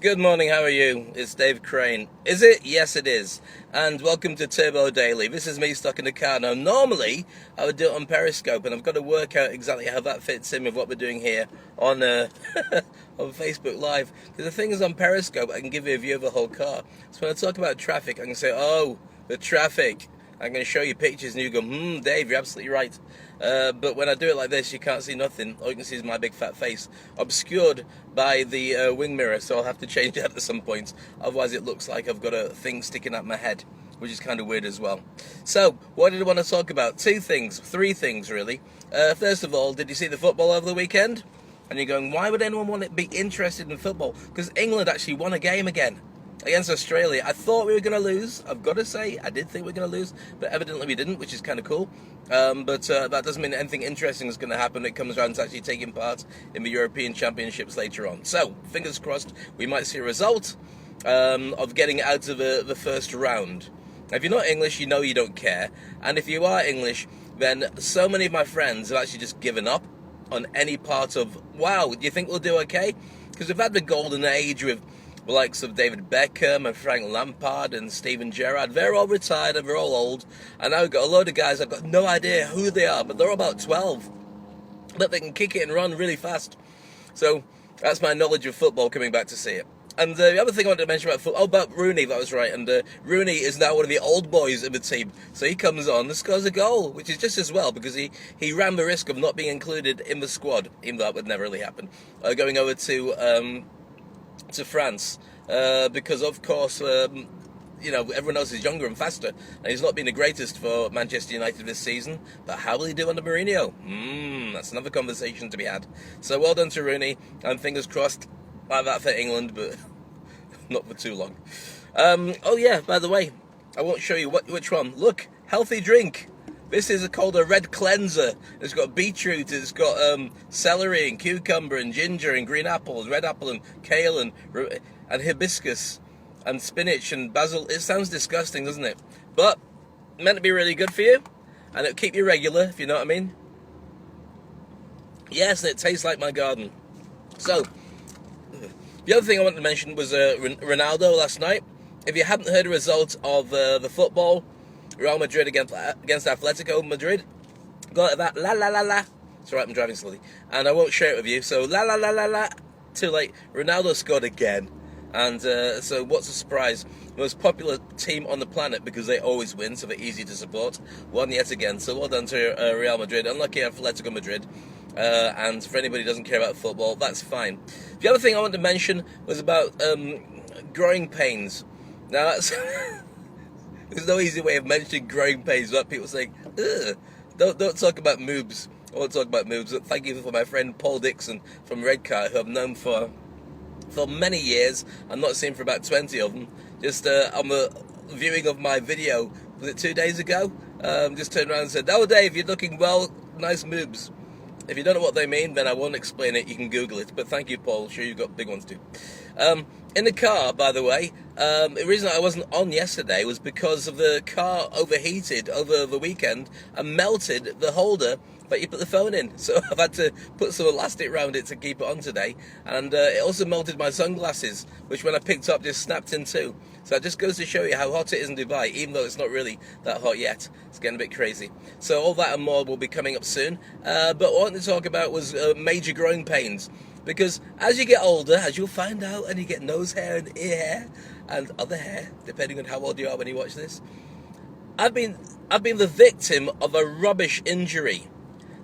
Good morning, how are you? It's Dave Crane. Is it? Yes, it is. And welcome to Turbo Daily. This is me stuck in the car. Now, normally I would do it on Periscope, and I've got to work out exactly how that fits in with what we're doing here on on Facebook Live. Because the thing is, on Periscope, I can give you a view of the whole car. So when I talk about traffic, I can say, oh, the traffic. I'm going to show you pictures, and you go, Dave, you're absolutely right. But when I do it like this, you can't see nothing. All you can see is my big fat face, obscured by the wing mirror, so I'll have to change that at some point. Otherwise, it looks like I've got a thing sticking out my head, which is kind of weird as well. So, what did I want to talk about? Three things, really. First of all, did you see the football over the weekend? And you're going, why would anyone want to be interested in football? Because England actually won a game again against Australia. I thought we were going to lose. I've got to say, I did think we were going to lose, but evidently we didn't, which is kind of cool. But that doesn't mean anything interesting is going to happen. It comes around to actually taking part in the European Championships later on. So, fingers crossed, we might see a result of getting out of the first round. Now, if you're not English, you know you don't care. And if you are English, then so many of my friends have actually just given up on any part of, wow, do you think we'll do okay? Because we've had the golden age with the likes of David Beckham and Frank Lampard and Steven Gerrard. They're all retired and they're all old. And now we've got a load of guys, I've got no idea who they are, but they're about 12. But they can kick it and run really fast. So that's my knowledge of football coming back to see it. And the other thing I wanted to mention about football, about Rooney, that was right. And Rooney is now one of the old boys in the team. So he comes on and scores a goal, which is just as well, because he ran the risk of not being included in the squad, even though that would never really happen, going over to France, because of course, everyone else is younger and faster, and he's not been the greatest for Manchester United this season. But how will he do under Mourinho? That's another conversation to be had. So well done to Rooney, and fingers crossed like that for England, but not for too long. Oh yeah, by the way, I won't show you which one. Look, healthy drink. This is called a red cleanser. It's got beetroot, it's got celery and cucumber and ginger and green apples, red apple and kale and hibiscus and spinach and basil. It sounds disgusting, doesn't it? But meant to be really good for you, and it'll keep you regular, if you know what I mean. Yes, and it tastes like my garden. So, the other thing I wanted to mention was Ronaldo last night. If you haven't heard the result of the football, Real Madrid against Atletico Madrid, go at that, la la la la. It's alright, I'm driving slowly. And I won't share it with you, so la la la la la. Too late. Ronaldo scored again. And so what's a surprise? Most popular team on the planet, because they always win, so they're easy to support, won yet again. So well done to Real Madrid. Unlucky Atletico Madrid. And for anybody who doesn't care about football, that's fine. The other thing I wanted to mention was about growing pains. Now, that's there's no easy way of mentioning growing pains without people saying, ugh. Don't talk about moobs. I won't talk about moobs. But thank you for my friend Paul Dixon from Redcar, who I've known for many years. I'm not seen for about 20 of them. Just on the viewing of my video, was it 2 days ago? Just turned around and said, "Oh, Dave, you're looking well. Nice moobs." If you don't know what they mean, then I won't explain it. You can Google it. But thank you, Paul. I'm sure you've got big ones too. In the car, by the way, the reason I wasn't on yesterday was because of the car overheated over the weekend and melted the holder that you put the phone in. So I've had to put some elastic around it to keep it on today. And it also melted my sunglasses, which when I picked up just snapped in two. So it just goes to show you how hot it is in Dubai, even though it's not really that hot yet. It's getting a bit crazy. So all that and more will be coming up soon. But what I wanted to talk about was major growing pains. Because as you get older, as you'll find out, and you get nose hair and ear hair and other hair, depending on how old you are when you watch this, I've been the victim of a rubbish injury.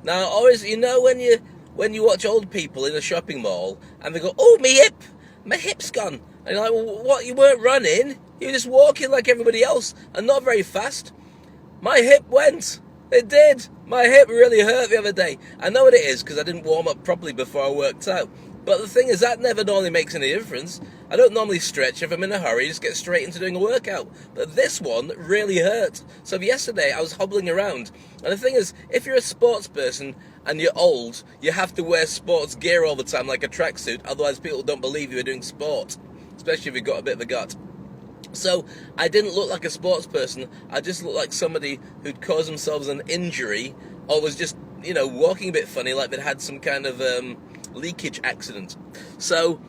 Now, always, when you watch old people in a shopping mall and they go, "Oh, my hip's gone," and you're like, "Well, what? You weren't running? You were just walking like everybody else, and not very fast." My hip went. It did. My hip really hurt the other day. I know what it is because I didn't warm up properly before I worked out. But the thing is, that never normally makes any difference. I don't normally stretch if I'm in a hurry, just get straight into doing a workout. But this one really hurt. So yesterday I was hobbling around. And the thing is, if you're a sports person and you're old, you have to wear sports gear all the time like a tracksuit. Otherwise people don't believe you're doing sport. Especially if you've got a bit of a gut. So I didn't look like a sports person. I just looked like somebody who'd caused themselves an injury or was just, walking a bit funny, like they'd had some kind of leakage accident. So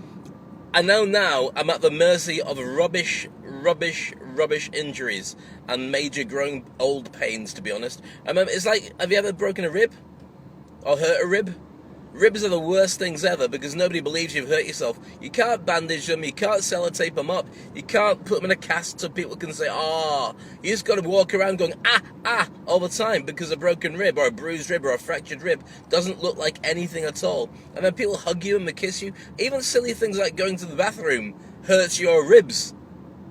I know now I'm at the mercy of rubbish injuries and major growing old pains, to be honest. It's like, have you ever broken a rib? Or hurt a rib? Ribs are the worst things ever because nobody believes you've hurt yourself. You can't bandage them, you can't sellotape them up, you can't put them in a cast so people can say, "Ah." You just got to walk around going, "Ah," all the time because a broken rib or a bruised rib or a fractured rib doesn't look like anything at all. And then people hug you and they kiss you. Even silly things like going to the bathroom hurts your ribs.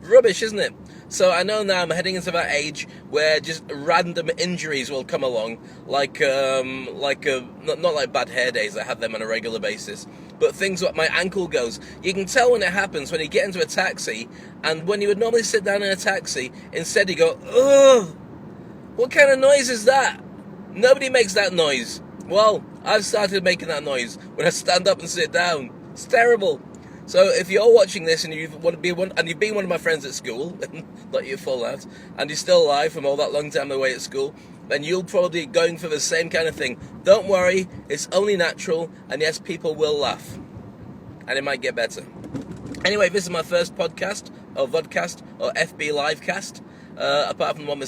Rubbish, isn't it? So I know now I'm heading into that age where just random injuries will come along, not like bad hair days. I have them on a regular basis, but things like my ankle goes. You can tell when it happens when you get into a taxi, and when you would normally sit down in a taxi, instead you go, "Ugh, what kind of noise is that?" Nobody makes that noise. Well, I've started making that noise when I stand up and sit down. It's terrible. So if you're watching this and you've been one of my friends at school, not you full out, and you're still alive from all that long time away at school, then you'll probably be going for the same kind of thing. Don't worry, it's only natural, and yes, people will laugh. And it might get better. Anyway, this is my first podcast, or vodcast, or FB livecast, apart from the one